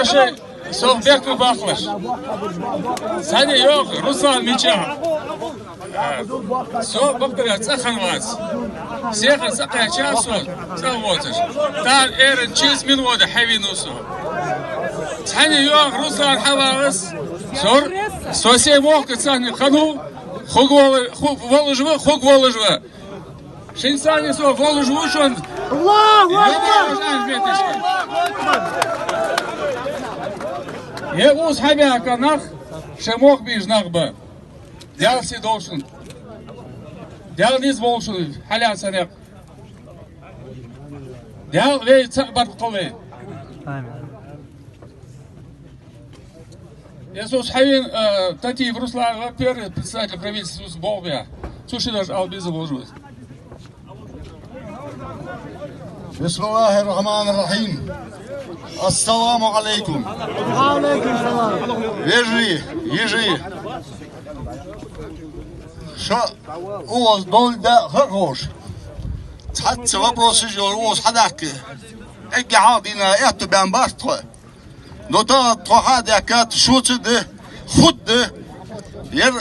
şey sohbet mi bakmış? Seni yok Ruslan Miça. So bakıyor sakınmaz. Seyir sakayacak so. Sen otur. Dar erin çiz min voda havinusu. Seni yok Ruslan havas. Sor. Sosye mokit seni kanu. Хог воложва, хог воложва. Шинсани со воложву шон. Я уз хабя канах, шемох бижнах бы. Дял си должен. Дял низ волшун, халян санек. Дял вей цакбар колы. Я Хавин Татиев Руслан, первый председатель правительства Болбия. Слушай, даже Албиза вложилась. بسم الله الرحمن الرحيم السلام عليكم وعليكم السلام Ежи Что у вас дольда хорош حتى вопросы же у вас حداك اجي عادينا اتو بان بارتو نوتا تو هذا كات شو تده خد ير